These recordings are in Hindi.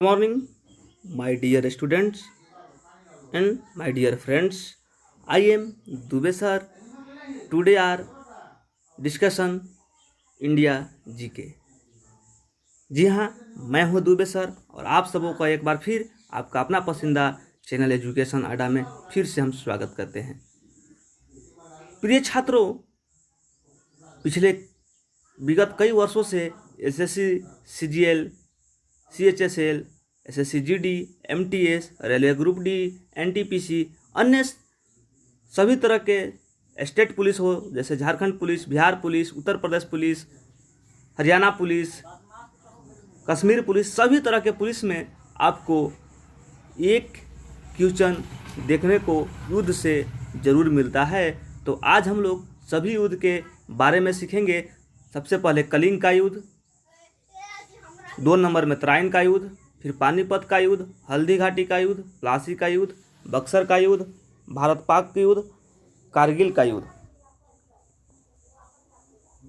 Morning, my dear students and my dear friends. I am Dubey sir. Today our discussion India GK. जी हाँ, मैं हूँ दुबे सर और आप सबों का एक बार फिर आपका अपना पसंदीदा चैनल एजुकेशन अड्डा में फिर से हम स्वागत करते हैं। प्रिय छात्रों, पिछले विगत कई वर्षों से SSC, CGL, CHSL, SSC GD, MTS, railway group D, NTPC, अन्य सभी तरह के स्टेट पुलिस हो जैसे Jharkhand police, Bihar police, Uttar Pradesh police, Haryana police, Kashmir police, सभी तरह के पुलिस में आपको एक क्वेश्चन देखने को युद्ध से ज़रूर मिलता है। तो आज हम लोग सभी युद्ध के बारे में सीखेंगे। सबसे पहले कलिंग का युद्ध, 2 नंबर में तराइन का युद्ध, फिर पानीपत का युद्ध, हल्दी घाटी का युद्ध, प्लासी का युद्ध, बक्सर का युद्ध, भारत पाक का युद्ध, कारगिल का युद्ध।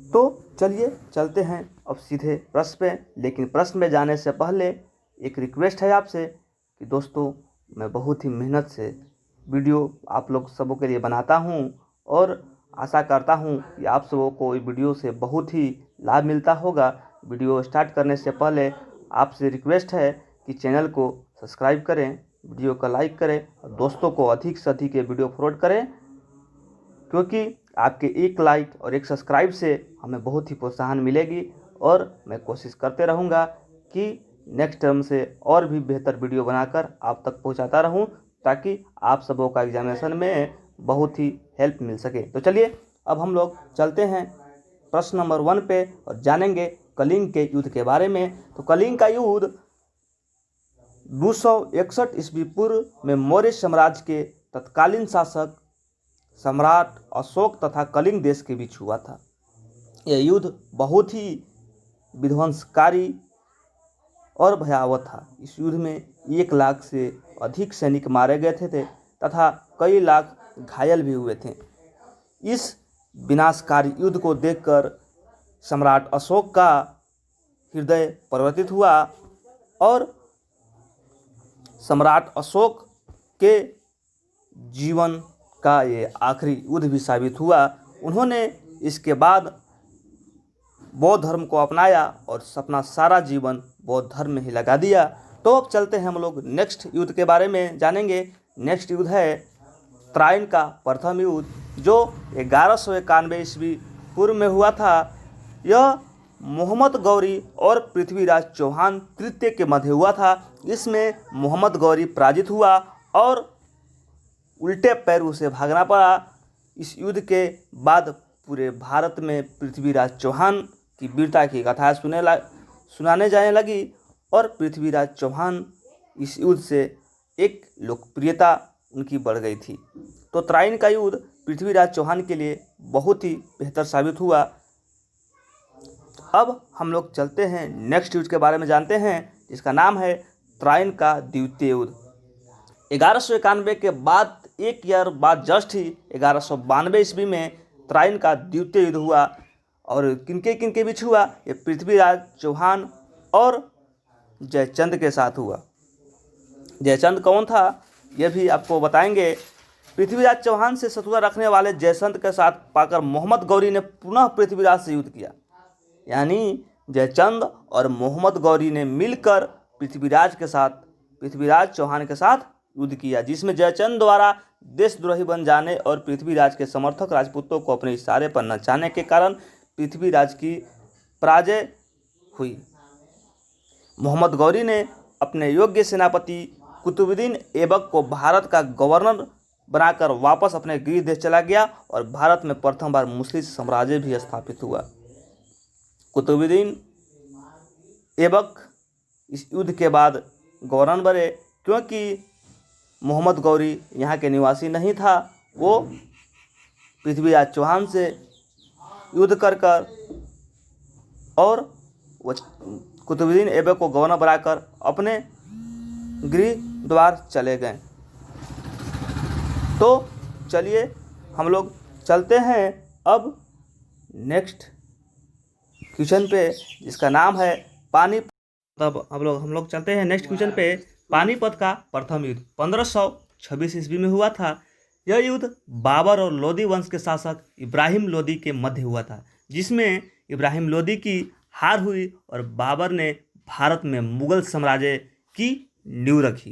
तो चलिए चलते हैं अब सीधे प्रश्न पे। लेकिन प्रश्न में जाने से पहले एक रिक्वेस्ट है आपसे कि दोस्तों, मैं बहुत ही मेहनत से वीडियो आप लोग सबों के लिए बनाता हूं और आशा करता हूं कि आप सबों को इस वीडियो से बहुत ही लाभ मिलता होगा। वीडियो स्टार्ट करने से पहले आपसे रिक्वेस्ट है कि चैनल को सब्सक्राइब करें, वीडियो को लाइक करें और दोस्तों को अधिक से अधिक ये वीडियो फॉरवर्ड करें, क्योंकि आपके एक लाइक और एक सब्सक्राइब से हमें बहुत ही प्रोत्साहन मिलेगी और मैं कोशिश करते रहूँगा कि नेक्स्ट टर्म से और भी बेहतर वीडियो बनाकर आप तक पहुँचाता रहूँ, ताकि आप सबों का एग्जामिनेशन में बहुत ही हेल्प मिल सके। तो चलिए अब हम लोग चलते हैं प्रश्न नंबर 1 पे और जानेंगे कलिंग के युद्ध के बारे में। तो कलिंग का युद्ध 261 ईस्वी पूर्व में मौर्य साम्राज्य के तत्कालीन शासक सम्राट अशोक तथा कलिंग देश के बीच हुआ था। यह युद्ध बहुत ही विध्वंसकारी और भयावह था। इस युद्ध में 1 लाख से अधिक सैनिक मारे गए थे तथा कई लाख घायल भी हुए थे। इस विनाशकारी युद्ध को देखकर सम्राट अशोक का हृदय परिवर्तित हुआ और सम्राट अशोक के जीवन का ये आखिरी युद्ध भी साबित हुआ। उन्होंने इसके बाद बौद्ध धर्म को अपनाया और अपना सारा जीवन बौद्ध धर्म में ही लगा दिया। तो अब चलते हैं हम लोग नेक्स्ट युद्ध के बारे में जानेंगे। नेक्स्ट युद्ध है तराइन का प्रथम युद्ध, जो 1191 ईस्वी पूर्व में हुआ था। यह मोहम्मद गौरी और पृथ्वीराज चौहान तृतीय के मध्य हुआ था। इसमें मोहम्मद गौरी पराजित हुआ और उल्टे पैर उसे भागना पड़ा। इस युद्ध के बाद पूरे भारत में पृथ्वीराज चौहान की वीरता की कथाएं सुनाने जाने लगी और पृथ्वीराज चौहान इस युद्ध से एक लोकप्रियता उनकी बढ़ गई थी। तो तराइन का युद्ध पृथ्वीराज चौहान के लिए बहुत ही बेहतर साबित हुआ। अब हम लोग चलते हैं नेक्स्ट युद्ध के बारे में जानते हैं, जिसका नाम है तराइन का द्वितीय युद्ध। 1191 के बाद 1 ईयर बाद जस्ट ही 1192 ईस्वी में तराइन का द्वितीय युद्ध हुआ। और किनके बीच हुआ? ये पृथ्वीराज चौहान और जयचंद के साथ हुआ। जयचंद कौन था, यह भी आपको बताएंगे। पृथ्वीराज चौहान से शत्रुता रखने वाले जयचंद के साथ पाकर मोहम्मद गौरी ने पुनः पृथ्वीराज से युद्ध किया। यानी जयचंद और मोहम्मद गौरी ने मिलकर पृथ्वीराज चौहान के साथ युद्ध किया, जिसमें जयचंद द्वारा देशद्रोही बन जाने और पृथ्वीराज के समर्थक राजपूतों को अपने इशारे पर नचाने के कारण पृथ्वीराज की पराजय हुई। मोहम्मद गौरी ने अपने योग्य सेनापति कुतुबुद्दीन ऐबक को भारत का गवर्नर बनाकर वापस अपने गृह देश चला गया और भारत में प्रथम बार मुस्लिम साम्राज्य भी स्थापित हुआ। कुतुबुद्दीन ऐबक इस युद्ध के बाद गवर्नर बने, क्योंकि मोहम्मद गौरी यहाँ के निवासी नहीं था। वो पृथ्वीराज चौहान से युद्ध कर और वो कुतुबुद्दीन ऐबक को गवर्नर बनाकर अपने गृह द्वार चले गए। तो चलिए हम लोग चलते हैं अब नेक्स्ट क्वेश्चन पे, जिसका नाम है पानीपत तब हम लोग चलते हैं नेक्स्ट क्वेश्चन पे। पानीपत का प्रथम युद्ध 1526 ईस्वी में हुआ था। यह युद्ध बाबर और लोदी वंश के शासक इब्राहिम लोदी के मध्य हुआ था, जिसमें इब्राहिम लोदी की हार हुई और बाबर ने भारत में मुगल साम्राज्य की नींव रखी।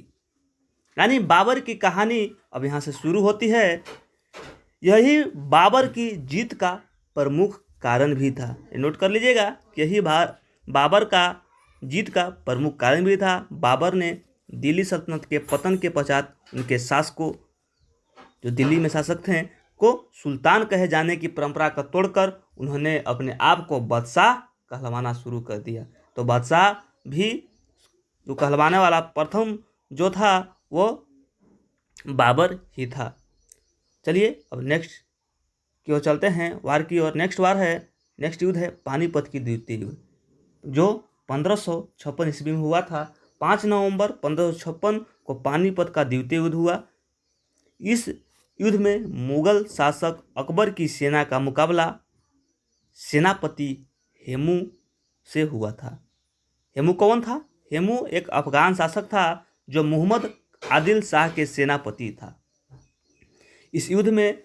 यानी बाबर की कहानी अब यहाँ से शुरू होती है। यही बाबर की जीत का प्रमुख कारण भी था। नोट कर लीजिएगा कि यही बाबर का जीत का प्रमुख कारण भी था। बाबर ने दिल्ली सल्तनत के पतन के पश्चात उनके शासकों, जो दिल्ली में शासक थे, को सुल्तान कहे जाने की परंपरा का तोड़कर उन्होंने अपने आप को बादशाह कहलवाना शुरू कर दिया। तो बादशाह भी जो कहलवाने वाला प्रथम जो था वो बाबर ही था। चलिए अब नेक्स्ट की ओर चलते हैं, वार की ओर। नेक्स्ट युद्ध है पानीपत की द्वितीय युद्ध, जो 1556 ईस्वी में हुआ था। 5 नवंबर 1556 को पानीपत का द्वितीय युद्ध हुआ। इस युद्ध में मुगल शासक अकबर की सेना का मुकाबला सेनापति हेमू से हुआ था। हेमू कौन था? हेमू एक अफगान शासक था जो मोहम्मद आदिल शाह के सेनापति था। इस युद्ध में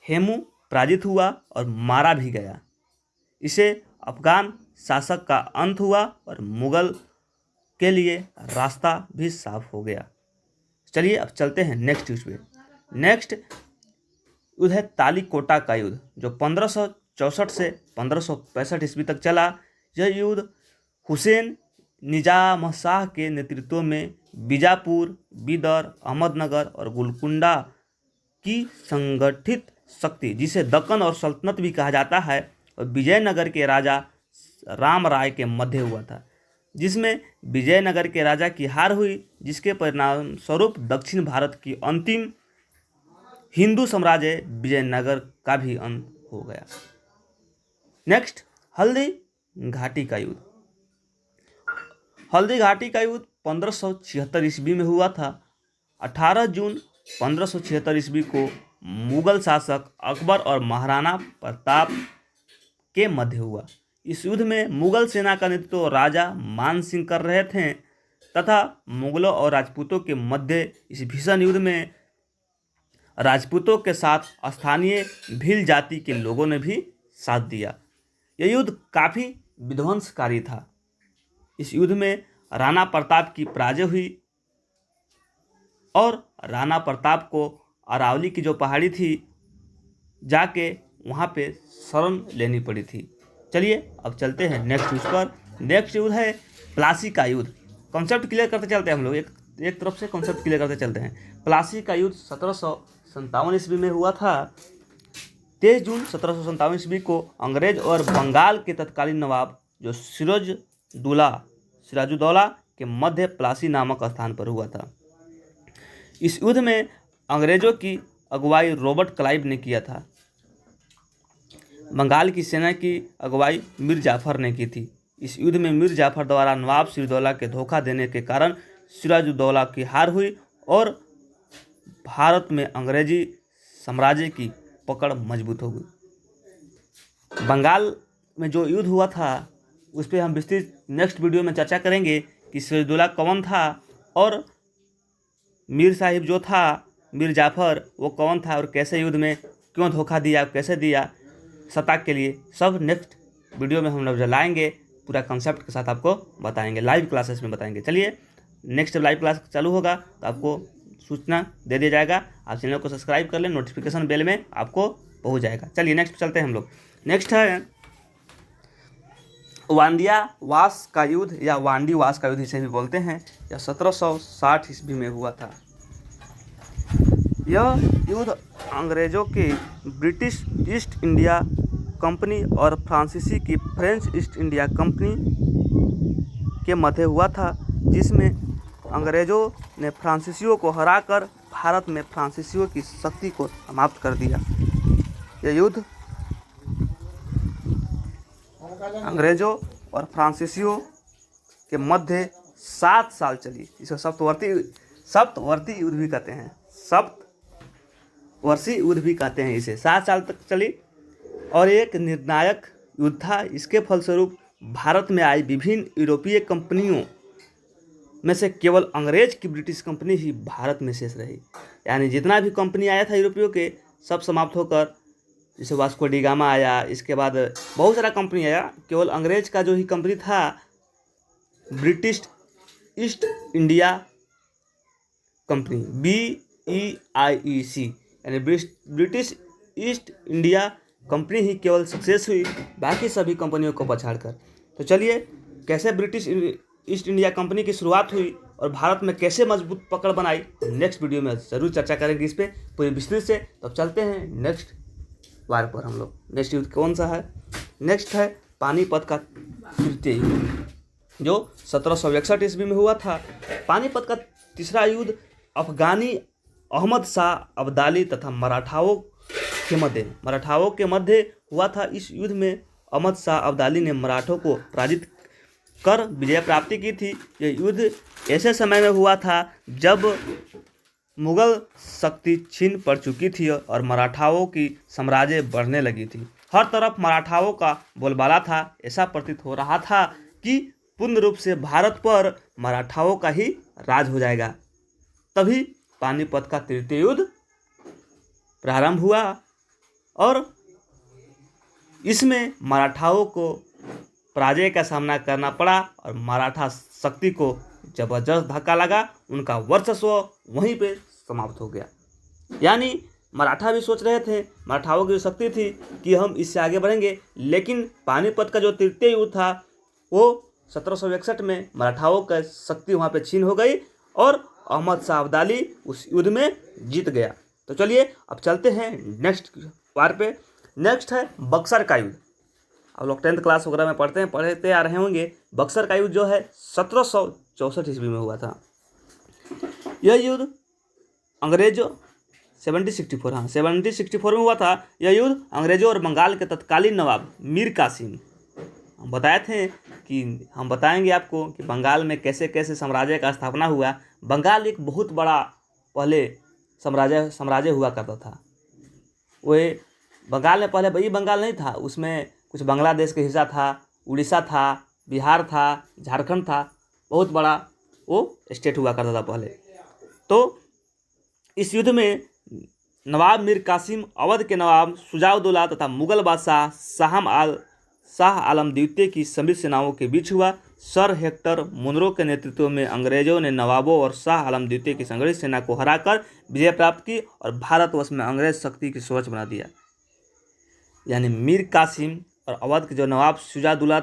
हेमू पराजित हुआ और मारा भी गया। इसे अफगान शासक का अंत हुआ और मुगल के लिए रास्ता भी साफ हो गया। चलिए अब चलते हैं नेक्स्ट युद्ध पे। नेक्स्ट युद्ध है तालीकोटा का युद्ध, जो 1564 से 1565 ईस्वी तक चला। यह युद्ध हुसैन निजाम शाह के नेतृत्व में बीजापुर, बीदर, अहमदनगर और गोलकुंडा की संगठित शक्ति, जिसे दक्कन और सल्तनत भी कहा जाता है, और विजयनगर के राजा राम राय के मध्य हुआ था, जिसमें विजयनगर के राजा की हार हुई, जिसके परिणाम स्वरूप दक्षिण भारत की अंतिम हिंदू साम्राज्य विजयनगर का भी अंत हो गया। नेक्स्ट हल्दी घाटी का युद्ध। हल्दी घाटी का युद्ध 1576 ईस्वी में हुआ था। 18 जून 1576 ईस्वी को मुगल शासक अकबर और महाराणा प्रताप के मध्य हुआ। इस युद्ध में मुगल सेना का नेतृत्व राजा मान सिंह कर रहे थे तथा मुगलों और राजपूतों के मध्य इस भीषण युद्ध में राजपूतों के साथ स्थानीय भील जाति के लोगों ने भी साथ दिया। यह युद्ध काफ़ी विध्वंसकारी था। इस युद्ध में राणा प्रताप की पराजय हुई और राणा प्रताप को अरावली की जो पहाड़ी थी जाके वहाँ पे शरण लेनी पड़ी थी। चलिए अब चलते हैं नेक्स्ट युद्ध पर। नेक्स्ट युद्ध है प्लासी का युद्ध। कॉन्सेप्ट क्लियर करते चलते हैं हम लोग, एक तरफ से कॉन्सेप्ट क्लियर करते चलते हैं। प्लासी का युद्ध 1757 ईस्वी में हुआ था। 23 जून 1757 ईस्वी को अंग्रेज और बंगाल के तत्कालीन नवाब जो सिराजुद्दौला के मध्य प्लासी नामक स्थान पर हुआ था। इस युद्ध में अंग्रेजों की अगुवाई रॉबर्ट क्लाइव ने किया था। बंगाल की सेना की अगुवाई मीर जाफर ने की थी। इस युद्ध में मीर जाफर द्वारा नवाब सिराजुद्दौला के धोखा देने के कारण सिराजुद्दौला की हार हुई और भारत में अंग्रेजी साम्राज्य की पकड़ मजबूत हो गई। बंगाल में जो युद्ध हुआ था उस पर हम विस्तृत नेक्स्ट वीडियो में चर्चा करेंगे कि सिराजुद्दौला कौन था और मीर साहिब जो था मीर जाफर वो कौन था और कैसे युद्ध में क्यों धोखा दिया, कैसे दिया सत्ता के लिए, सब नेक्स्ट वीडियो में हम लोग लाएंगे। पूरा कंसेप्ट के साथ आपको बताएंगे, लाइव क्लासेस में बताएंगे। चलिए नेक्स्ट लाइव क्लास चालू होगा तो आपको सूचना दे दिया जाएगा। आप चैनल को सब्सक्राइब कर लें, नोटिफिकेशन बेल में आपको पहुंच जाएगा। चलिए नेक्स्ट चलते हैं हम लोग। नेक्स्ट है वांडिया वास का युद्ध या वांडी वास का युद्ध इसे भी बोलते हैं। यह 1760 ईस्वी में हुआ था। यह युद्ध अंग्रेजों की ब्रिटिश ईस्ट इंडिया कंपनी और फ्रांसीसी की फ्रेंच ईस्ट इंडिया कंपनी के मध्य हुआ था, जिसमें अंग्रेजों ने फ्रांसीसियों को हराकर भारत में फ्रांसीसियों की शक्ति को समाप्त कर दिया। यह युद्ध अंग्रेजों और फ्रांसीसियों के मध्य 7 साल चली। इसे सप्तवर्ती युद्ध भी कहते हैं, सप्तवर्षीय युद्ध भी कहते हैं इसे। 7 साल तक चली और एक निर्णायक युद्ध था। इसके फलस्वरूप भारत में आई विभिन्न यूरोपीय कंपनियों में से केवल अंग्रेज की ब्रिटिश कंपनी ही भारत में शेष रही। यानी जितना भी कंपनी आया था यूरोपियों के, सब समाप्त होकर, जैसे वास्को डी गामा आया, इसके बाद बहुत सारा कंपनी आया, केवल अंग्रेज का जो ही कंपनी था British east India company, BEIEC, यानी ब्रिटिश ईस्ट इंडिया कंपनी ही केवल सक्सेस हुई, बाकी सभी कंपनियों को पछाड़कर। तो चलिए, कैसे ब्रिटिश ईस्ट इंडिया कंपनी की शुरुआत हुई और भारत में कैसे मजबूत पकड़ बनाई, नेक्स्ट वीडियो में ज़रूर चर्चा करेंगे इस पर पूरी विस्तृत से। तो चलते हैं नेक्स्ट वार पर। हम लोग नेक्स्ट युद्ध कौन सा है? नेक्स्ट है पानीपत का तृतीय युद्ध, जो 1761 ईस्वी में हुआ था। पानीपत का तीसरा युद्ध अफगानी अहमद शाह अब्दाली तथा मराठाओं के मध्य हुआ था। इस युद्ध में अहमद शाह अब्दाली ने मराठों को पराजित कर विजय प्राप्ति की थी। यह युद्ध ऐसे समय में हुआ था जब मुगल शक्ति छीन पड़ चुकी थी और मराठाओं की साम्राज्य बढ़ने लगी थी। हर तरफ मराठाओं का बोलबाला था। ऐसा प्रतीत हो रहा था कि पूर्ण रूप से भारत पर मराठाओं का ही राज हो जाएगा। तभी पानीपत का तृतीय युद्ध प्रारंभ हुआ और इसमें मराठाओं को पराजय का सामना करना पड़ा और मराठा शक्ति को जबरदस्त धक्का लगा। उनका वर्चस्व वहीं पे समाप्त हो गया। यानी मराठा भी सोच रहे थे, मराठाओं की जो शक्ति थी कि हम इससे आगे बढ़ेंगे, लेकिन पानीपत का जो तृतीय युद्ध था वो 1761 में मराठाओं का शक्ति वहाँ पे छीन हो गई और अहमद शाह अब्दाली उस युद्ध में जीत गया। तो चलिए अब चलते हैं नेक्स्ट वार पे। नेक्स्ट है बक्सर का युद्ध। आप लोग 10th क्लास वगैरह में पढ़ते आ रहे होंगे। बक्सर का युद्ध जो है 1764 ईस्वी में हुआ था। यह युद्ध अंग्रेजों 1764 में हुआ था। यह युद्ध अंग्रेजों और बंगाल के तत्कालीन नवाब मीर कासिम, हम बताएंगे आपको कि बंगाल में कैसे कैसे साम्राज्य का स्थापना हुआ। बंगाल एक बहुत बड़ा पहले साम्राज्य हुआ करता था। वह बंगाल में पहले वही बंगाल नहीं था, उसमें कुछ बांग्लादेश का हिस्सा था, उड़ीसा था, बिहार था, झारखंड था, बहुत बड़ा वो स्टेट हुआ करता था पहले। तो इस युद्ध में नवाब मीर कासिम, अवध के नवाब शुजाउद्दौला तथा मुगल बादशाह शाह आलम द्वितीय की सम्मिलित सेनाओं के बीच हुआ। सर हेक्टर मुनरो के नेतृत्व में अंग्रेजों ने नवाबों और शाह आलम द्वितीय की संगठित सेना को हराकर विजय प्राप्त की और भारतवर्ष में अंग्रेज शक्ति की सूरज बना दिया। यानी मीर कासिम और अवध के जो नवाब शुजाउद्दौला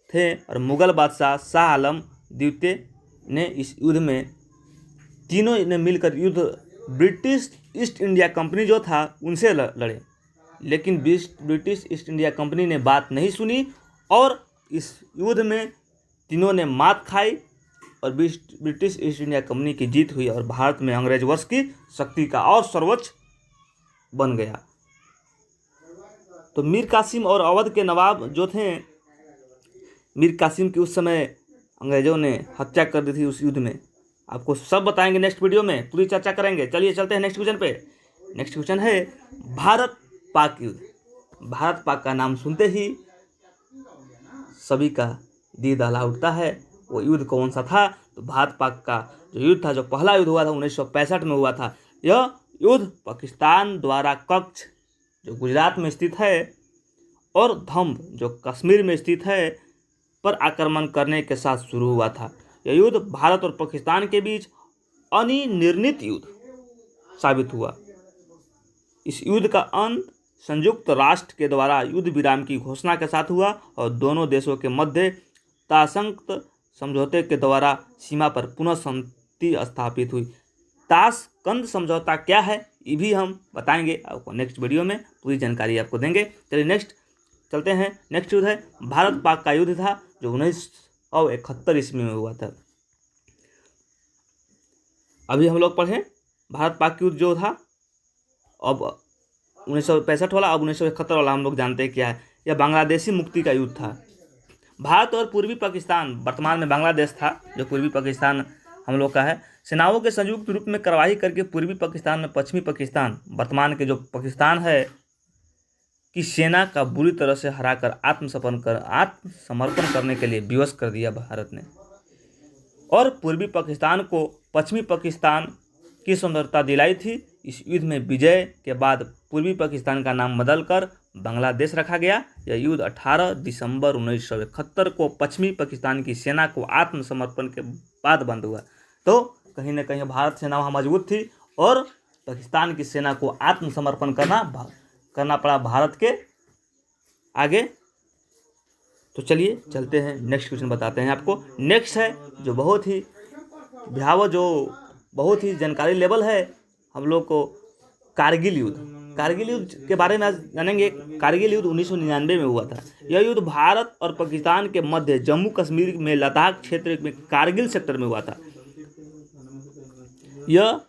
थे और मुगल बादशाह शाह आलम द्वितीय ने इस युद्ध में, तीनों ने मिलकर युद्ध ब्रिटिश ईस्ट इंडिया कंपनी जो था उनसे लड़े, लेकिन ब्रिटिश ईस्ट इंडिया कंपनी ने बात नहीं सुनी और इस युद्ध में तीनों ने मात खाई और ब्रिटिश ईस्ट इंडिया कंपनी की जीत हुई और भारत में अंग्रेज वर्ष की शक्ति का और सर्वोच्च बन गया। तो मीर कासिम और अवध के नवाब जो थे, मीर कासिम की उस समय अंग्रेजों ने हत्या कर दी थी उस युद्ध में। आपको सब बताएंगे नेक्स्ट वीडियो में, पूरी चर्चा करेंगे। चलिए चलते हैं नेक्स्ट क्वेश्चन पे। नेक्स्ट क्वेश्चन है भारत पाक युद्ध। भारत पाक का नाम सुनते ही सभी का दिल दहला उठता है। वो युद्ध कौन सा था? तो भारत पाक का जो युद्ध था, जो पहला युद्ध हुआ था 1965 में हुआ था। यह युद्ध पाकिस्तान द्वारा कच्छ जो गुजरात में स्थित है और धम्ब जो कश्मीर में स्थित है पर आक्रमण करने के साथ शुरू हुआ था। यह युद्ध भारत और पाकिस्तान के बीच अनिर्णित युद्ध साबित हुआ। इस युद्ध का अंत संयुक्त राष्ट्र के द्वारा युद्ध विराम की घोषणा के साथ हुआ और दोनों देशों के मध्य ताशकंद समझौते के द्वारा सीमा पर पुनः शांति स्थापित हुई। ताशकंद समझौता क्या है ये भी हम बताएंगे आपको नेक्स्ट वीडियो में, पूरी जानकारी आपको देंगे। चलिए नेक्स्ट चलते हैं। नेक्स्ट युद्ध है भारत पाक का युद्ध था जो 1971 ईस्वी में हुआ था। अभी हम लोग पढ़े भारत पाक युद्ध जो था, अब 1965 वाला, अब 1971 वाला हम लोग जानते हैं क्या है। यह बांग्लादेशी मुक्ति का युद्ध था। भारत और पूर्वी पाकिस्तान, वर्तमान में बांग्लादेश था जो पूर्वी पाकिस्तान हम लोग का है, सेनाओं के संयुक्त रूप में कार्रवाई करके पूर्वी पाकिस्तान में पश्चिमी पाकिस्तान, वर्तमान के जो पाकिस्तान है, की सेना का बुरी तरह से हराकर आत्मसमर्पण करने के लिए विवश कर दिया भारत ने। और पूर्वी पाकिस्तान को पश्चिमी पाकिस्तान की स्वतंत्रता दिलाई थी। इस युद्ध में विजय के बाद पूर्वी पाकिस्तान का नाम बदलकर बांग्लादेश रखा गया। यह युद्ध 18 दिसंबर 1971 को पश्चिमी पाकिस्तान की सेना को आत्मसमर्पण के बाद बंद हुआ। तो कहीं ना कहीं भारत सेना वहाँ मजबूत थी और पाकिस्तान की सेना को आत्मसमर्पण करना पड़ा भारत के आगे। तो चलिए चलते हैं, नेक्स्ट क्वेश्चन बताते हैं आपको। नेक्स्ट है जो बहुत ही भयावह, जो बहुत ही जानकारी लेवल है हम लोग को, कारगिल युद्ध। कारगिल युद्ध के बारे में आज जानेंगे। कारगिल युद्ध 1999 में हुआ था। यह युद्ध भारत और पाकिस्तान के मध्य जम्मू कश्मीर में लद्दाख क्षेत्र में कारगिल सेक्टर में हुआ था। यह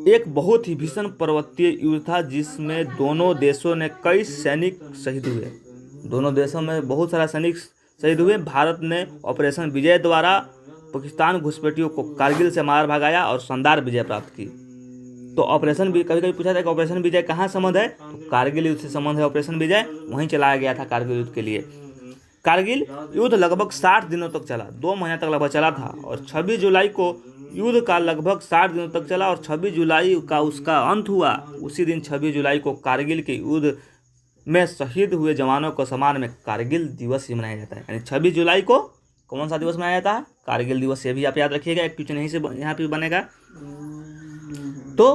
एक बहुत ही भीषण पर्वतीय युद्ध था जिसमें दोनों देशों ने कई सैनिक शहीद हुए। दोनों देशों में बहुत सारा सैनिक शहीद हुए। भारत ने ऑपरेशन विजय द्वारा पाकिस्तान घुसपैठियों को कारगिल से मार भगाया और शानदार विजय प्राप्त की। तो ऑपरेशन भी कभी कभी पूछा था कि ऑपरेशन विजय कहाँ संबंध है, तो कारगिल युद्ध से संबंध है। ऑपरेशन विजय वहीं चलाया गया था कारगिल युद्ध के लिए। कारगिल युद्ध लगभग 60 दिनों तक चला, 2 महीने तक लगभग चला था और 26 जुलाई को युद्ध का लगभग 60 दिनों तक चला और 26 जुलाई का उसका अंत हुआ। उसी दिन 26 जुलाई को कारगिल के युद्ध में शहीद हुए जवानों को सम्मान में कारगिल दिवस ही मनाया जाता है। यानी 26 जुलाई को कौन सा दिवस मनाया जाता है? कारगिल दिवस। ये भी आप याद रखिएगा, एक क्वेश्चन यहीं से यहाँ पे बनेगा। तो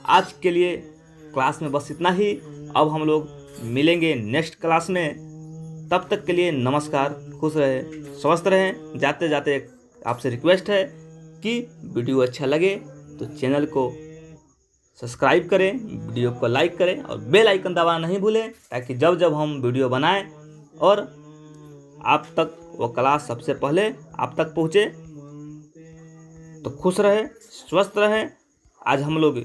आज के लिए क्लास में बस इतना ही। अब हम लोग मिलेंगे नेक्स्ट क्लास में। तब तक के लिए नमस्कार, खुश रहे, स्वस्थ रहें। जाते जाते आपसे रिक्वेस्ट है कि वीडियो अच्छा लगे तो चैनल को सब्सक्राइब करें, वीडियो को लाइक करें और बेल आइकन दबाना नहीं भूलें, ताकि जब जब हम वीडियो बनाएं और आप तक वो क्लास सबसे पहले आप तक पहुँचे। तो खुश रहे, स्वस्थ रहें। आज हम लोग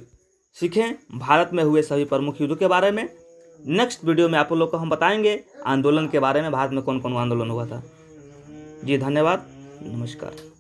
सीखें भारत में हुए सभी प्रमुख युद्धों के बारे में। नेक्स्ट वीडियो में आप लोग को हम बताएंगे आंदोलन के बारे में, भारत में कौन कौन आंदोलन हुआ था। जी धन्यवाद, नमस्कार।